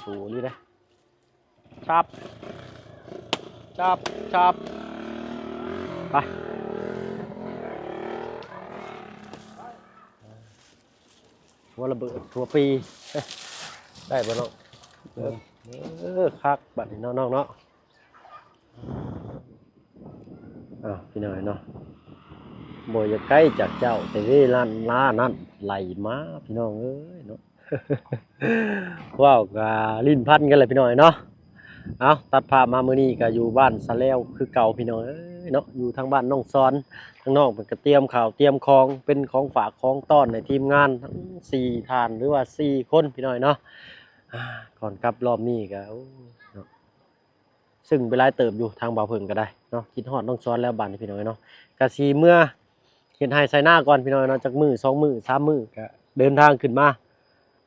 สูนี่นะชับชับชับไปหัวระเบิดหัวปีได้บ่เนาะคักบัดนี้น้องๆเนาะพี่น้อยเนาะบ่อยากใกล้จากเจ้าแต่เวลาล้านั่นไหลมาพี่น้องเอ้ยเนาะ ว้าวกะลิ้นพันกันเลยพี่น้อยเนาะเอาตัดภาพมามื้อนี้ก็อยู่บ้านสะแล้วคือเก่าพี่น้อยเนาะอยู่ทางบ้านน้องซ้อนทางน้องเพิ่นก็เตรียมข้าวเตรียมของเป็นของฝากของต้อนในทีมงานทั้ง4ท่านหรือว่า4คนพี่น้อยเนาะก่อนกลับรอบนี้ก็เนาะซึ่งเวลาเติบอยู่ทางบ่าวเพิ่นก็ได้เนาะคิดฮอดน้องซ้อนแล้วบ้านนี้พี่น้อยเนาะก็สิเมื่อเฮ็ดให้ใส่หน้าก่อนพี่น้อยเนาะจักมื้อ2มื้อ3มื้อก็เดินทางขึ้นมา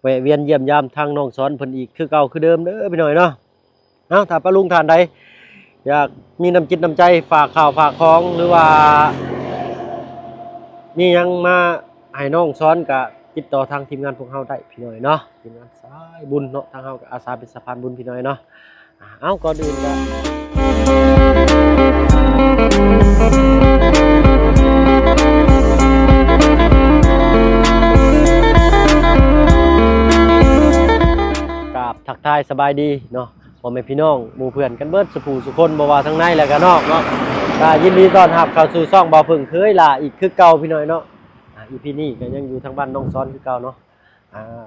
แวะเวียนเยี่ยมยามทางน้องซ้อนเพิ่นอีกคือเก่าคือเดิมเด้อพี่น้อยเนาะถ้าป้าลุงท่านใดอยากมีน้ำจิตน้ำใจฝากข่าวฝากของหรือว่านี่ยังมาให้น้องซ้อนก็ติดต่อทางทีมงานพวกเฮาได้พี่น้อยเนาะทีมงานสายบุญเนาะทางเฮาก็อาสาเป็นสะพานบุญพี่น้อยเนาะก่อนอื่นก็ทักทายสบายดีเนาะพ่อแม่พี่น้องหมู่เพื่อนกันเบิดสุผู้สุคนบ่ว่าทั้งในและก็นอกเนาะก็ยินดีต้อนรับเข้าสู่ช่องบ่าวพึ่งเคยล่ะอีกคือเก่าพี่น้อยเนาะEPนี้ก็ยังอยู่ทางบ้านน้องซ้อนคือเก่าเนาะ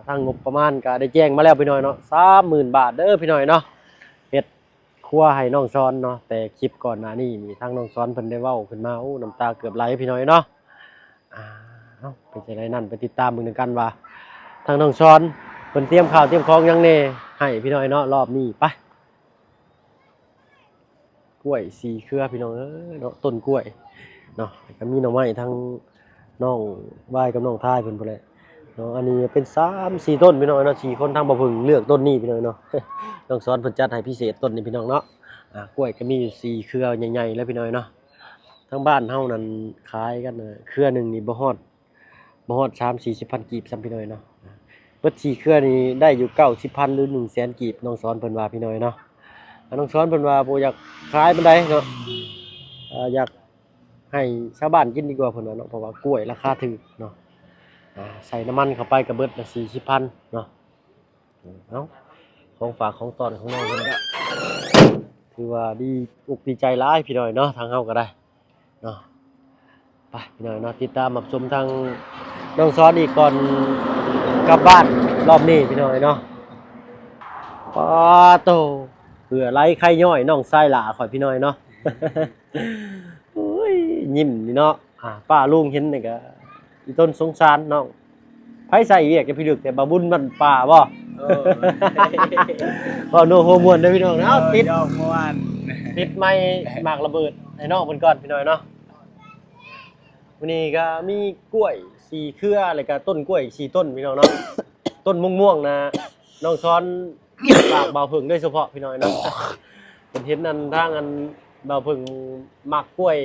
ทางงบประมาณก็ได้แจ้งมาแล้วพี่น้อยเนาะ 30,000 บาทเด้อพี่น้อยเนาะเฮ็ดครัวให้น้องซ้อนเนาะแต่คลิปก่อนหน้านี้นี่ทางน้องซ้อนเพิ่นได้เว้าขึ้นมาโอ้น้ำตาเกือบไหลพี่น้อยเนาะเป็นจังได๋นั่นไปติดตามเบิ่งกันว่าทางน้องซ้อนเพิ่นเตรียมข้าวเตรียมของยังแน่ให้พี่น้อยเนาะรอบนี้ไปกล้วย4เครือพี่น้องเนาะต้นกล้วยเนาะก็มีหน่อไม้ทั้งน้องวายกับน้องทายเพิ่นพุ่นแหละเนาะอันนี้เป็น3-4ต้นพี่น้องเนาะ4คนทางบ่พึ่งเลือกต้นนี้พี่น้องเนาะ น้องสอนเพิ่นจัดให้พิเศษต้นนี้พี่น้องเนาะกล้วยก็มีอยู่4เครือใหญ่ๆแล้วพี่น้อยเนาะทั้งบ้านเฮานั่นขายกันเครือนึงนี่บ่ฮอด3-40 พันกีบซ้ำพี่น้อยเนาะเบิด4เครือนี่ได้อยู่90,000หรือ100,000กีบน้องสอนเพิ่นว่าพี่น้อยเนาะน้องสอนเพิ่นว่าบ่อยากขายปานใดเนาะอยากให้ชาวบ้านกินดีกว่าเพิ่นว่าเนาะเพราะว่ากล้วยราคาถูกเนาะใส่น้ำมันเข้าไปก็เบิดละ40,000เนาะของฝากของตอนของน้องเพิ่นก็ถือว่าดีอกดีใจหลายพี่น้อยเนาะทางเฮาก็ได้เนาะไปพี่น้อยเนาะติดตามรับชมทางน้องสอนอีกก่อนกลับบ้านรอบนี้พี่น้อยเนาะปาโตเผื่อไล่ไข่ย่อยน้องไส้หลาข่อยพี่น้อยเนาะ โอ้ยยิ้มนี่เนาะป้าลุงเห็นนี่ก็อีต้นสงสารน้องไผใส่เวียกจะพี่ลึกแต่บ่บุญมันป้าบ่บ่โนโฮม่วนเด้อพี่น้องเนาะติดม่วนติดไม้หมากระเบิดให้น้องเพิ่นก่อนพี่น้อยเนาะวันนี้ก็มีกล้วย4เครือแล้วก็ต้นกล้วย4ต้นพี่น้องเนาะ ต้นม่วงๆนะน้องซ้อนฝากบ่าวผึ่งโดยเฉพาะพี่น้อยเนาะเพิ่นเห็นนั่นทางอันบ่าวผึ่งมักกล้วย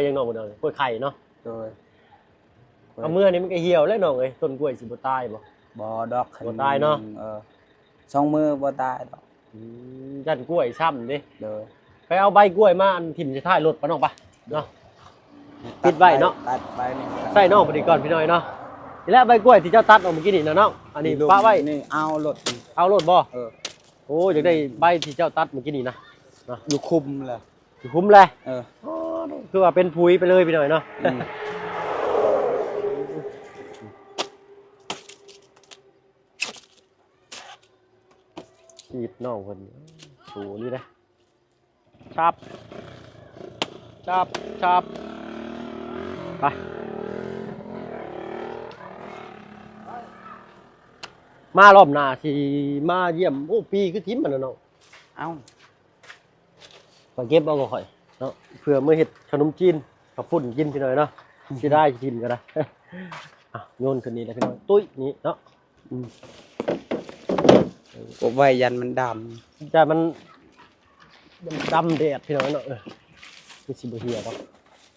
ยังน้องบ่เด้อกล้วยไข่เนาะโดยเอาเมื่อนี้มันก็เหี่ยวแล้วน้องเอ้ยต้นกล้วยสิบ่ตายบ่ดอกบ่ตายเนาะ2 มื้อบ่ตายดอกยันกล้วยช้ำเด้เด้อไปเอาใบกล้วยมาอันถิ่มใส่ท้ายรถปะน้องปะเนาะติดไว้เนาะตัดใบนี่ใส่น้องพอดีก่อนพี่น้อยเนาะนี่แหละใบกล้วยที่เจ้าตัดออกเมื่อกี้นี่นะน้องอันนี้ปะไว้นี่เอารถบ่โอ้อยากได้ใบที่เจ้าตัดเมื่อกี้นี่นะอยู่คุมแหละอยู่คุ้มเลยคือว่าเป็นปุ๋ยไปเลยพี่น้อยเนาะฉีดน้องคนสูนี่นะชับไปมารอบหน้าสิมาเยี่ยมโอ้ปีคือทิมมันเนาะก็เก็บเอาก็ค่อยเนาะเพื่อมื้อเฮ็ดขนมจีนกับฝุ่นกินพี่น้อยเนาะสิได้กินก็ได้โยนขึ้นนี่แหละพี่น้อยตุ้ยนี่เนาะกบไว้ยันมันดำแต่มันดำแดดพี่น้อยเนาะมีสิบ่เหี่ยว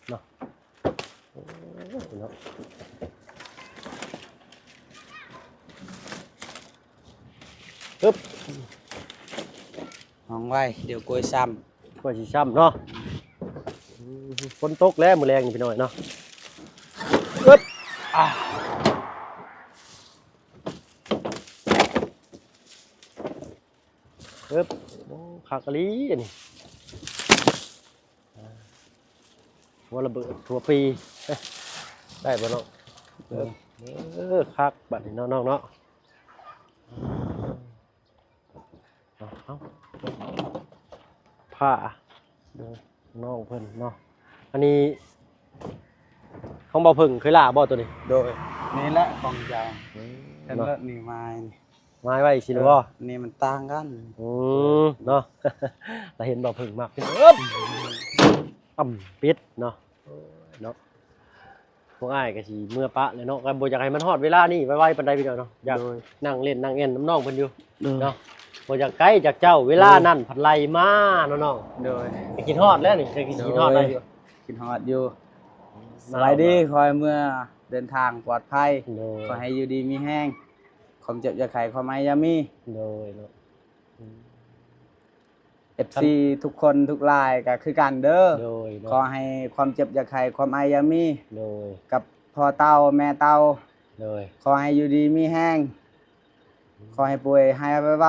เนาะเนาะ ปึ๊บ ห้องไว้เดี๋ยวกล้วยซ้ กว่าสิช้ำเนาะฝนตกแล้วมื้อแรงนี่พี่น้อยเนาะปึ๊บอ่ะปึ๊บโอ้คักอีหลีอันนี้หัวระเบิดทั่วปี ได้บ่เนาะ คักบัดนี้น้องๆเนาะเอาผ้าเด้อน้องเพิ่นเนาะอันนี้ของบ่เพิ่งเคยล่าบ่ตัวนี้ ำโดยนี่แหละของเจ้าเห็น เนาะ แล้วนี่ไม้นี่ ไม้ไว้สิบ่ นี่มันต่างกัน เนาะ เราเห็นบ่เพิ่งมากปึ๊บปิดเนาะเนาะพวกอ้ายก็สิเมื่อปะเลยเนาะก็บ่อยากให้มันฮอดเวลานี้ไวๆปานใดพี่น้องเนาะอยากนั่งเล่นนั่งเอ็นน้ำน้องเพิ่นอยู่เนาะบ่อยากไกลจากเจ้าเวลานั้นผัดไล่มาเนาะน้อง โดย ไปกินฮอดแล้วนี่ไปกินฮอดได้อยู่ กินฮอดอยู่สบายดีคอยเมื่อเดินทางปลอดภัย โดย ขอให้อยู่ดีมีแห้งความเจ็บอย่าไข้ความไออย่ามี โดยเนาะ FC ทุกคนทุกรายก็คือกันเด้อ โดย ขอให้ความเจ็บอย่าไข้ความไออย่ามี โดย กับพ่อเต้าแม่เต้า โดย ขอให้อยู่ดีมีแห้งขอให้ป่วยหายไว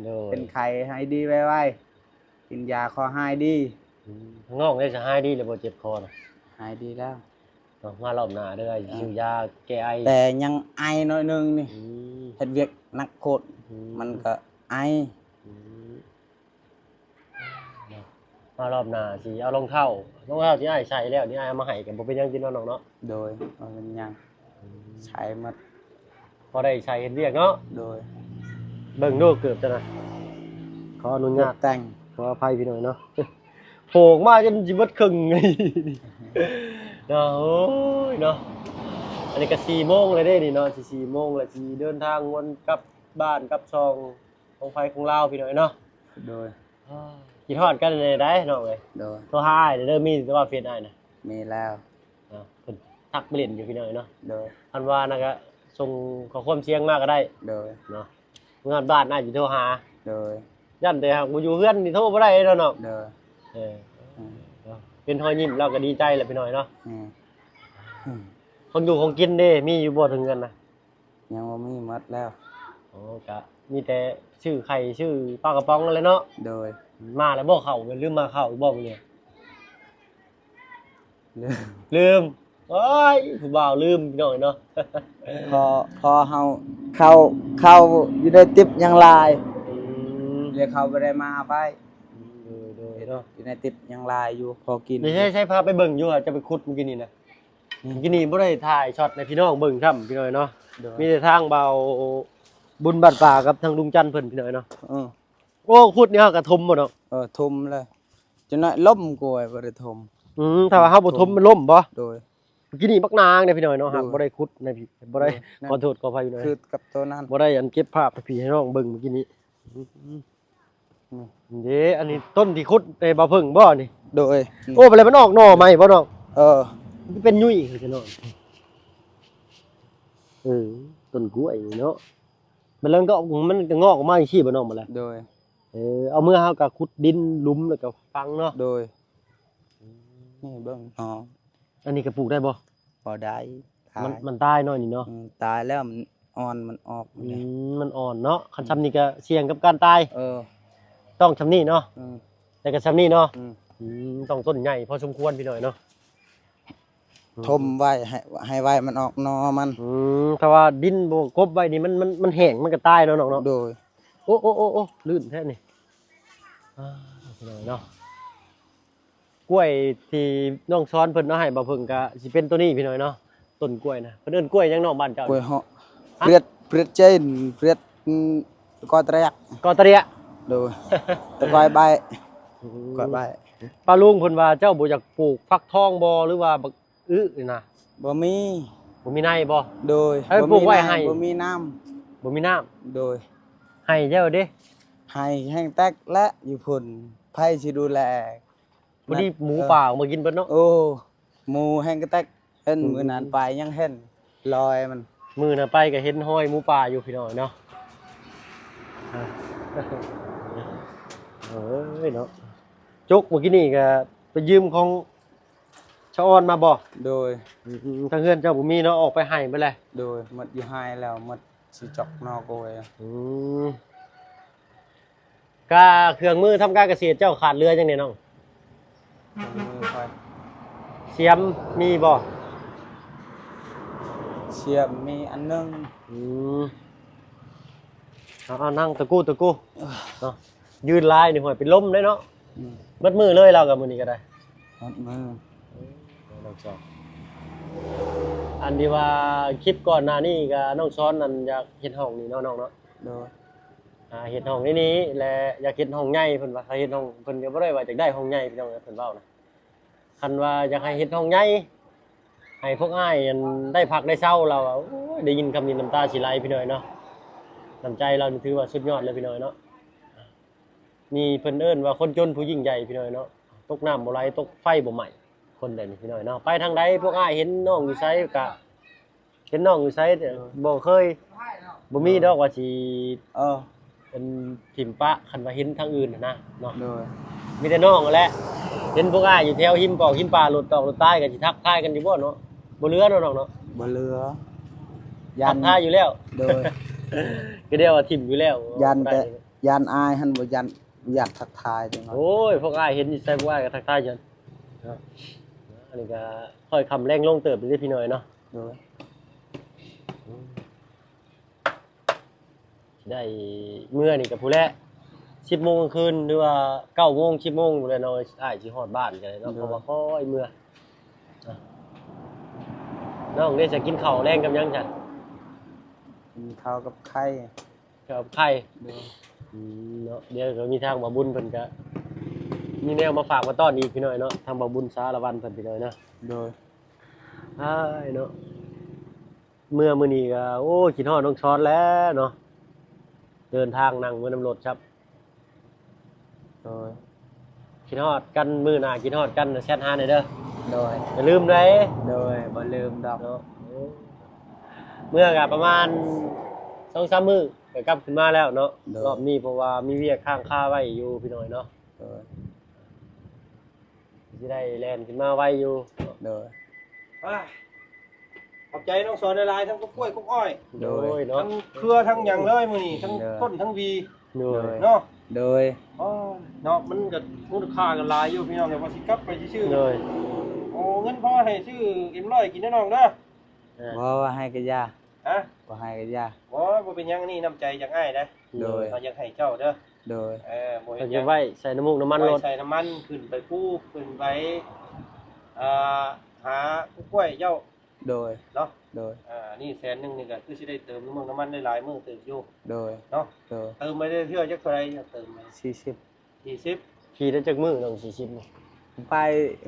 โดย ๆเป็นไข้ให้ดีไวๆกินยาขอหายดี ข้างนอกได้จะให้ดีหรือบ่เจ็บคอน่ะ หายดีแล้ว เนาะมารอบหน้าเด้อสิวยาแก้ไอ แต่ยังไอหน่อยนึงนี่ อืม เฮ็ดเวียกหนักโคตรมันก็ไอ อืมมารอบหน้าสิเอารองเท้ที่อ้ายใส่แล้วนี่อ้ายเอามาให้กันบ่เป็นหยังกินเนาะน้องเนาะ โดยเอาเป็นหยังใช้หมด พอได้ใช้เฮ็ดเวียกเนาะ โดย เบิ่งดูเกือบจะนะขออนุญาต แต่ง ขออภัยพี่หน่อยเนาะ โผล่มาจนสิเบิดครึ่งเลยเนาะโอ้ยเนาะอันนี้ก็4 โมงเลยเด้นี่เนาะสิ4 โมงแล้วสิเดินทางวนกลับบ้านกลับช่องของไฟของลาวพี่หน่อยเนาะ โดย คิดฮอดกันเลยได้น้องเอ้ย โดย โทรหาอ้ายเด้อมีแต่ว่าเฟซอ้ายน่ะ มีแล้ว เพิ่นทักไปเล่นอยู่พี่หน่อยเนาะ โดย อันว่านะก็ส่งข้อความเสียงมาก็ได้ โดย เนาะงานบ้านน่าสิโทรหา โดย ยันแต่หากบ่อยู่เฮือนนี่โทรบ่ได้เนาะเนาะ โดย เออเป็นรอยยิ้มเราก็ดีใจแหละพี่หน่อยเนาะ อืม คนอยู่ของกินเด้มีอยู่บ่ถึงเงินนะ ยังบ่มีหมดแล้ว โอ้กะมีแต่ชื่อไข่ชื่อปลากระป๋องอะไรเนาะ โดย มาแล้วบ่เข้าลืมมาเข้าอีกบ่มื้อนี้ เรื่อง ลืมโอ้ยผู้บ่าวลืมพี่หน่อยเนาะ พอเฮาเข้าอยู่ในติ๊บยังลาย อืม เรียกเขาบ่ได้มาเอาไป โดยเนาะ อยู่ในติ๊บยังลายอยู่พอกิน นี่ใช่พาไปเบิ่งอยู่อะจะไปขุดเมื่อกี้นี่นะเมื่อกี้นี่บ่ได้ถ่ายช็อตในพี่น้องเบิ่งซ้ำพี่หน่อยเนาะ โดย มีแต่ทางเบาบุญบัดป่ากับทางลุงจันทร์เพิ่นพี่หน่อยเนาะ เออ โอ้ขุดนี่เฮาก็ทมบ่เนาะ ทุมเลยจนน้อยล่มกวยบ่ได้ทุม ถ้าว่าเฮาบ่ทมมันล่มบ่ โดย เมื่อกี้นี่บักนางเนี่ยพี่หน่อยเนาะหาก โดย บ่ได้ขุดในพี่บ่ได้ นั่น ขอโทษขออภัยพี่หน่อย คือกับตัวนั้น บ่ได้อันเก็บภาพให้พี่ให้น้องเบิ่งเมื่อกี้นี้ นี่ เด้อันนี้ต้นที่ขุดในบ่เพิ่งบ่นี่ โดย โอ้บ่เลยมันออกหน่อใหม่บ่น้อง เออ มันเป็นยุ่ยคือจะน้องต้นกล้วยนี่เนาะมันเริ่มก็มันก็งอกออกมาอีกทีบ่น้องบ่ล่ะ โดย เอามือเฮาก็ขุดดินหลุมแล้วก็ฝังเนาะ โดยนี่เบิ่งอ๋อ อันนี้ก็ปลูกได้บ่ พอได้ตาย มันตายหน่อยนี่เนาะ ตายแล้วมันอ่อนมันออก มันอ่อนเนาะคันซำนี้ก็เสี่ยงกับการตาย เออ ต้องซำนี้เนาะ อืม แต่ก็ซำนี้เนาะ อืม ต้องต้นใหญ่พอสมควรพี่หน่อยเนาะ ทมไว้ให้ไว้มันออกนอมัน ถ้าว่าดินบ่กบไว้นี่มันแห้งมันก็ตายเนาะน้องเนาะ โดย โอ้ลื่นแท้นี่พี่หน่อยเนาะกล้วยที่น้องซ้อนเพิ่นเอาให้บ่เพิ่งก็สิเป็นตัวนี้พี่หน่อยเนาะต้นกล้วยนะเพิ่นเอิ้นกล้วยหยังน้องบ้านเจ้าก ล้วยเหาะเปรียดเจนเปรียดกอตระยัก กอตะเรีย โดยตะกอยใบกอยใบ ป้าลุงเพิ่นว่าเจ้าบ่อยากปลูกฟักทองบ่หรือว่าบักนี่นะ บ่มี บ่มีในบ่ โดย ให้ปลูกไว้ให้ บ่มีน้ บ่มีน้ำ ำโดย ให้เจ้าเด้ ให้แห้งแตกและอยู่พุ่นไผสิดูแล พอดีหมูป่าออกมากินเบิดเนาะ โอ้หมูแห้งกระแตกเห็นมื้อนั้นไปยังเห็นลอยมัน มื้อน่ะไปก็เห็นห้อยหมูป่าอยู่พี่น้อยเนาะ เอ้ยเนาะจุกเมื่อกี้นี่ก็ไปยืมของชะออนมาบ่ โดย ทางเฮือนเจ้าบ่มีเนาะออกไปให้ไปเลย โดยหมดอยู่ให้แล้วหมดสิจอกนอกโกย อืมกาเครื่องมือทำการเกษตรเจ้าขาดเรือจังได๋น้อง มือคอย เสียมมีบ่ เชียบมีอันนึง อืมเอานั่งตะกู้เนาะยืนลายนี่ห่วยเป็นลมเลยเนาะ อืม มัดมือเลยเรากับมื้อนี้ก็ได้ หมดมือ น้องซ้อนอันที่ว่าคลิปก่อนหน้านี้ก็น้องซ้อนนั่นอยากเฮ็ดห้องนี่เนาะน้องเนาะ โดย เฮ็ดห้องนี้และอยากเฮ็ดห้องใหญ่เพิ่นว่าถ้าเฮ็ดห้องเพิ่นก็บ่ได้ว่าอยากได้ห้องใหญ่พี่น้องเพิ่นเว้านะคันว่าอยากให้เฮ็ดห้องใหญ่ให้พวกอ้ายอันได้พักได้เช้าเราอะโอ้ยได้ยินคำนี้น้ำตาสิไหลพี่น้อยเนาะน้ำใจเรานี่ถือว่าสุดยอดเลยพี่น้อยเนาะนี่เพิ่นเอิ้นว่าคนจนผู้ยิ่งใหญ่พี่น้อยเนาะตกน้ำบ่ไหลตกไฟบ่ไหม้คนใดนี่พี่น้อยเนาะไปทางใดพวกอ้ายเห็นน้องอยู่ไสก็เห็นน้องอยู่ไสแต่บ่เคยบ่มีดอกว่าสิ เออ เป็นถิ่มปะคันว่าเห็นทางอื่นน่ะนะเนาะ โดย มีแต่น้องนั่นแหละเห็นพวกอ้ายอยู่แถวหิมปอกหิมปลารถตอกรถใต้ก็สิทักทายกันอยู่บ่เนาะบ่เหลือเนาะน้องเนาะ บ่เหลือ ทักทายอยู่แล้ว โดย ก็เดียวว่าถิ่มอยู่แล้ว ยันแต่ยันอายหันบ่ยันอยากทักทายจังว่า โอ้ยพวกอ้ายเห็นอยู่ใส่พวกอ้ายก็ทักทายจังเนาะอันนี้ก็ค่อยคำแรงลงเติบไปเรื่อยพี่น้อยเนาะ โดย ได้เมื่อนี่กับผู้แล10 โมงกลางคืนหรือว่า9 โมง 10 โมงพุ่นแหละเนาะอ้ายสิฮอดบ้านกันเนาะเพราะว่าค่อยเมื่อน้องได้จะกินข้าวแรงกับหยังจัน กินข้าวกับไข่ กับไข่ โดย เนาะเดี๋ยวก็มีทางบ่าวบุญเพิ่นก็มีแนวมาฝากมาต้อนอีกพี่น้อยเนาะทางบ่าวบุญสารวันเพิ่นพี่น้อยเนาะ โดย อ้ายเนาะมื้อนี้ก็โอ้คิดฮอดน้องช้อนแล้วเนาะเดินทางนั่งมื้อน้ำรถครับ โดย คิดฮอดกันมื้อหน้าคิดฮอดกันแชทหาหน่อยเด้อ โดย อย่าลืมเด้ โดยบ่ลืมดอก เนาะเมื่อก็ประมาณ 2-3 มื้อก็กลับขึ้นมาแล้วเนาะรอบนี้เพราะว่ามีเวียกค้างคาไว้อยู่พี่น้อยเนาะ โดย สิได้แล่นขึ้นมาไว้อยู่ โดย ขอบใจน้องสอนในลายทั้งกล้วยกุ้งอ้อย โดยเนาะ ทั้งเครือทั้งหยังเลยมื้อนี้ทั้งต้นทั้งวี โดย เนาะ โดย อ๋อเนาะมันก็มูลค่ากันหลายอยู่พี่น้องเดี๋ยวว่าสิกลับไปชื่อ โดย โอ้เงินพอให้ชื่อเอ็มร้อยกินแน่น้องเด้อ บ่ว่าให้ก็ยา ฮะ บ่ให้ก็ยา บ่เป็นหยังนี่น้ำใจจากอ้ายนะ โดย เราอยากให้เจ้าเด้อ โดย บ่ เอา เฮ็ดห เก็ ยั บ ง ไว้ใส่น้ำมูกน้ำมันรถ ใส่น้ำมันขึ้นไปกู้ขึ้นไปอ่าหากล้วยเจ้า โดย เนาะ โดย นี่100,000นี่ก็คือสิได้เติมน้ำมันได้หลายมื้อเติมอยู่ โดย เนาะ โดย เติมไปได้เทื่อจักเท่าไหร่เติมไป 40 40 ขี่ได้จากมือต้อง40นี่ ไป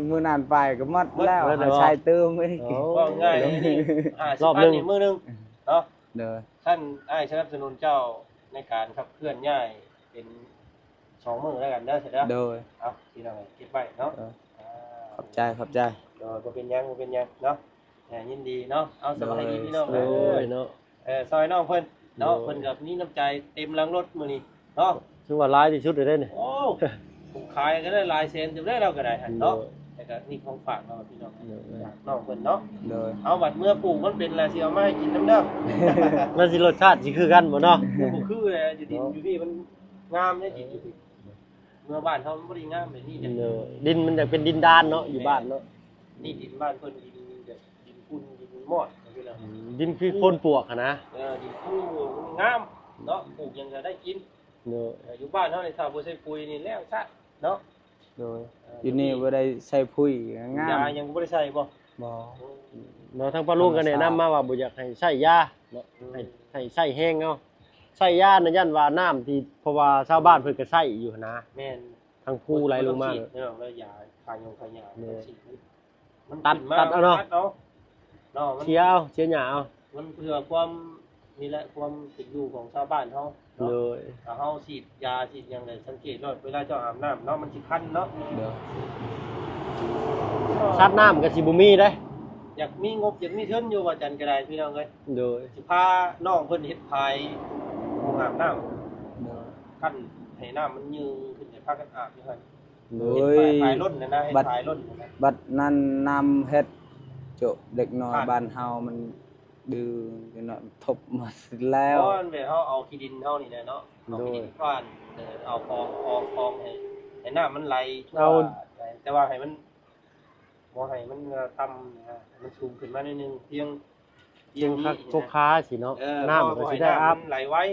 มื้อนั้นไปก็หมดแล้ว หมดแล้ว หาใช้เติมอีก อ๋อ ก็ง่ายเลยนี่ รอบหนึ่ง มื้อหนึงเนาะ โดย ท่านอ้ายสนับสนุนเจ้าในการขับเคลื่อนย้ายเป็น2มื้อแล้วกันเด้อเสร็จแล้ว โดย เอาพี่น้องเก็บไว้เนาะ เออ ขอบใจขอบใจ บ่เป็นหยังบ่เป็นหยังเนาะยินดีเนาะเอาสบายดีพี่น้อง โดยเนาะ ซอยน้องเพิ่นเนาะ โดย เพิ่นกับนี่น้ำใจเต็มหลังรถมื้อนี้เนาะ ถือว่าร้ายที่สุดเลยเด้อนี่ โอ้ผมขายก็ได้หลายแสนเต็มได้เราก็ได้หั่นเนาะแต่ก็นี่ของฝากเนาะพี่น้องจากน้องเพิ่นเนาะ โดย เอาบัดเมื่อปลูกมันเป็นแล้วสิเอามาให้กินน้ำเด้อ มันสิรสชาติสิคือกันบ่เนาะ บ่คือเลยอยู่ดินอยู่ที่มันงามเนี่ยดินอยู่ที่เมื่อบ้านเขามันบ่ได้งามแบบนี้จัง เออดินมันจะเป็นดินดานเนาะอยู่บ้านเนาะ นี่ดินบ้านเพิ่นดินแบบดินฝุ่นดินมอดจังซี่ล่ะ ดินคือคนปลวกอะนะ ดินฝุ่นงามเนาะปลูกยังก็ได้กิน เนาะ อยู่บ้านเฮานี่ถ้าบ่ใส่ปุ๋ยนี่แล้วซะเนาะ โดยอยู่นี่บ่ได้ใส่ปุ๋ยงาม ยายังบ่ได้ใส่บ่ บ่ เนาะทางป้าลุงก็แนะนำมาว่าบ่อยากให้ใช้ยาเนาะให้ใช้แห้งเอาใช้ยาน่ะยันว่าน้ำที่เพราะว่าชาวบ้านเพิ่นก็ใช้อยู่หั้นนะ แม่น ทางผู้ไหลลงมา ฉี เนาะ ดเนาะแล้วยาคายงคายา เนี่ย ฉีดมัน ตัด ขึ้นม ตัดเอาเนาะ ตัดเอาเนาะมัน เชียวเชียวหยาเอา มันเพื่อความนี่แหละความติดอยู่ของชาวบ้านเฮา เล เนาะ ย ถ้าเฮาฉีดยาฉีดหยังไงสังเกตรอดเวลาเจ้าอาบน้ำเนาะมันสิคันเนาะ โดย ซัดน้ำก็สิบ่มีเด้ อยากมีงบอยากมีทุนอยู่ว่าจันก็ได้พี่น้องเอ้ย โดย สิพาน้องเพิ่นเฮ็ดภายห้องอาบน้ำ โดย ขั้นให้น้ำมันยืนขึ้นให้พากันอาบอยู่หั่น โด เฮ็ด ย ฝายล้นนะให้ฝายล้นนะ บัดนั้นนำเฮ็ดโจเด็กน้อย ขาด บ้านเฮามันดื้อจังเนาะทบหมดแล้ว เพราะมันแบบเขาเอาขี้ดินเขานี่แหละเนาะเอาขี้ดินก้อนเอาคลองให้น้ำมันไหลทั่วแต่ว่าให้มันบ่ให้มันต่ำนะให้มันสูงขึ้นมานิดนึงเพียง ยังคักพวกค้าสิเนาะ น้ำ น้ำก็ ก็ สิ สิ ได้ ได้ อา อา บบ ไหลไว้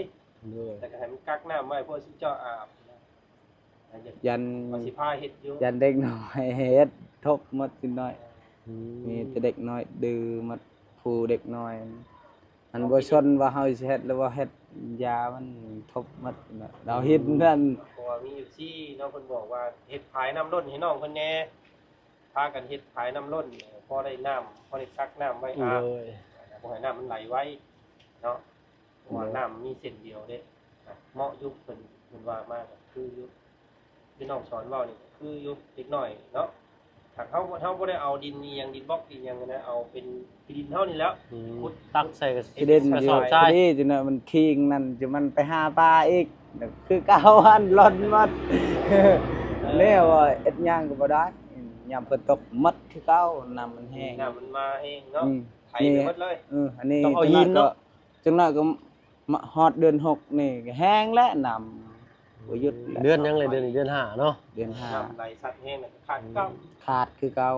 ด้วย แต่ก็ให้มันกักน้ำไว้เพื่อสิเจาะอาบนะอันนี้ ยัน ว่าสิพาเฮ็ดอยู่ ยันเด็กน้อยเฮ็ดทบหมดนิดหน่อย อื มีแต่เด็กน้อยดื้อหมดผู้เด็กน้อยอันบ่ชนว่าเฮาสิเฮ็ดหรือว่าเฮ็ดยามันทบหมดน่ะเราเฮ็ดนั่น เพราะว่ามีอยู่ที่น้องเพิ่นบอกว่าเฮ็ดผายน้ำล้นให้น้องเพิ่นแหน่พากันเฮ็ดผายน้ำล้นพอได้น้ำพอได้ซักน้ำไว้อาบ ด้วย บ่ให้น้ำมันไหลไว้เนาะเพราะว่าน้ำมีเส้นเดียวเด้เหมาะยุคเพิ่นว่ามากคือยุคที่น้องสอนเว้านี่คือยุคเด็กน้อยเนาะถ้าเฮาบ่ได้เอาดินนี่ยังดินบล็อกดินยังนะเอาเป็นดินเฮานี่แล้ว พุดตักใส่กระ ที่เด่น กระ อ ส ยู่ อบทราย ที่จังนั้นมันคิงนั่นจะมันไปหาปลาอีกคือเก่าอันร้อนหมดแล้วว่าเอ็ดหยังก็บ่ได้ยามฝนตกหมดคือเก่าน้ำมันแห้ง น้ำมันมาเองเนาะ อืม ไถไปหมดเลย อันนี้ ต้องเอาหินเนาะ จังนั้นก็มาฮอดเดือน6นี่ก็แห้งแล้วน้ำบ่หยุดแล้ว เดือนยังเลยเดือนนี้เดือนห้าเนาะ เดือนห้า น้ำไหลสัดแห้งน่ะก็ขาดเก้า ขาดคือเก่า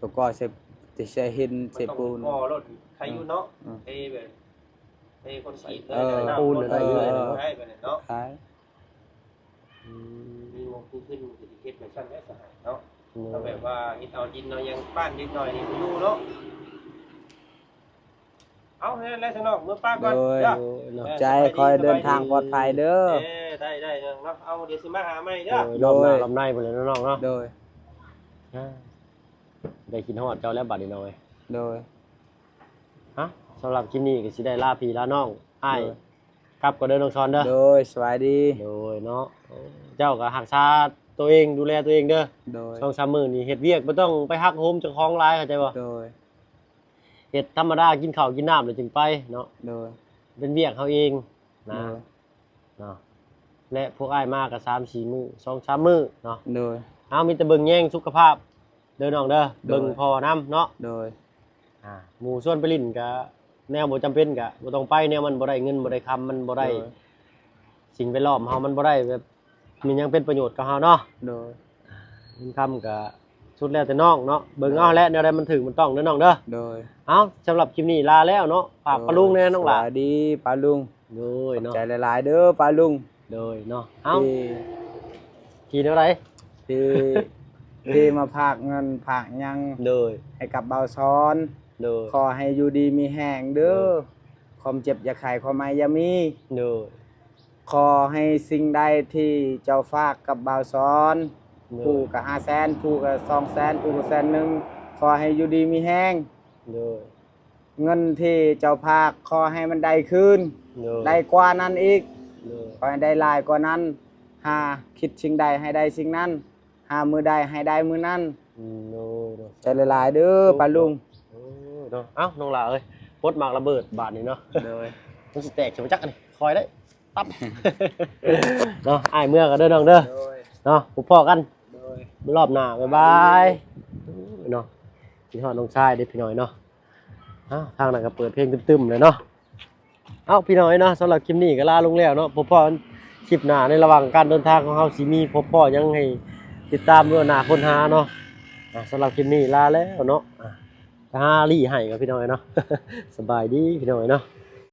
ตัวก็ใส่จะใส่หิน มัน ใส่ ต้อง ปูน ก่อรถใครอยู่เนาะ อืม เทแบบเทคนสีด เออ น้ำ ปูน รถ อะไรอยู่เลย ได้ไปเลยเนาะ ขาย มีวงขึ้นสิเฮ็ดเหมือนชั้นแม่สหายเนาะถ้าแบบว่าเฮ็ดเอาดินเอายังบ้านนิดหน่อยนี่บ่อยู่เนาะเอาให้แล้วซะเนาะมื้อป้าก่อน โดย เด้อ เนาะ ใจคอยเดินทางปลอดภัยเด้อ ได้เนาะเอาเดี๋ยวสิมาหาใหม่ โด เด้อย รอบหน้ารอบในหมดเลยเนาะน้องเนาะ โดย ได้กินฮอดเจ้าแล้วบัดนี้น้อย โดย ฮะสำหรับคลิปนี้ก็สิได้ลาพี่ลาน้องอ้าย โดย กลับก็เดินน้องซอนเด้อ โดยสวัสดี โดยเนาะเจ้าก็รักษาตัวเองดูแลตัวเองเด้อ โดย 2-3 มื้อนี่เฮ็ดเวียกบ่ต้องไปฮักโฮมเจ้าของหลายเข้าใจบ่ โดย เฮ็ดธรรมดากินข้าวกินน้ำแล้วจึงไปเนาะ โดย เป็นเวียกเฮาเอง โด นะ ย เนาะและพวกอ้ายมาก็3-4 มื้อ2-3 มื้อเนาะ โดย เอามีแต่เบิ่งแย่งสุขภาพเด้อน้องเด้อ โดย เบิ่งพอนํเนาะ โดย หมู่ส่วนไปลิ้นก็แนวบ่จำเป็นก็บ่ต้องไปแนวมันบ่ได้เงินบ่ได้คำมันบ่ได้สิ่งแวดล้อมเฮามันบ่ได้แบบมีหยังเป็นประโยชน์กับเฮาเนาะ โดย เงินคำก็สุดแล้วแต่น้องเนาะเบิ่งเอาแหละแนวใดมันถึงมันต้องเด้อน้องเด้อ โดย เอาสำหรับคลิปนี้ลาแล้วเนาะฝากปะลุงแน่น้องหลา สวัสดีปาลุง โดยเนาะ ใจหลายๆเด้อปาลุง โดยเนาะเอา ที่ ทีเท่าไหร่ ที่ที่มาพากเงินพากหยัง โดย ให้กับเบาซ้อน โดย ขอให้อยู่ดีมีแห้งเด้อความเจ็บอย่าไขความไม่อย่ามี โดย ขอให้สิ่งใดที่เจ้าฝากกับบ่าวซ้อน โด ผู้ ย ก็500,000ผู้ก็200,000ผู้ก็100,000ขอให้อยู่ดีมีแห้ง โดย เงินที่เจ้าภาคขอให้มันได้คืน โดย ได้กว่านั้นอีก โดย ขอให้ได้หลายกว่านั้นหาคิดสิ่งใดให้ได้สิ่งนั้นหามือใดให้ได้มือนั้น โดยโดย ใจหลายๆเด้อป้าลุง โอ้ยเนาะเอ้าน้องหลาเอ้ยปลดหมากระเบิดบาดนี้เนาะ โดย มันสิแตกใช่ไหมจักอันนี้คอยได้ตับ เนาะอ้ายเมื่อกันเด้อน้องเด้อ โดย เนาะพบพ่อกัน โดย รอบหน้าบ๊ายบายเนาะพี่ฮอดน้องชายเด็กพี่น้อยเนาะเอ้าทางนั้นก็เปิดเพลงตึมๆเลยเนาะเอ้าพี่น้อยเนาะสำหรับคลิปนี้ก็ลาลงแล้วเนาะพบพ่อกันคลิปหน้าในระหว่างการเดินทางของเฮาสิมีพบพ่อยังให้ติดตามด้วยหน้าค้นหาเนาะสำหรับคลิปนี้ลาแล้วเนาะหาลี่ให้กับพี่น้อยเนาะ สบายดีพี่น้อยเนาะ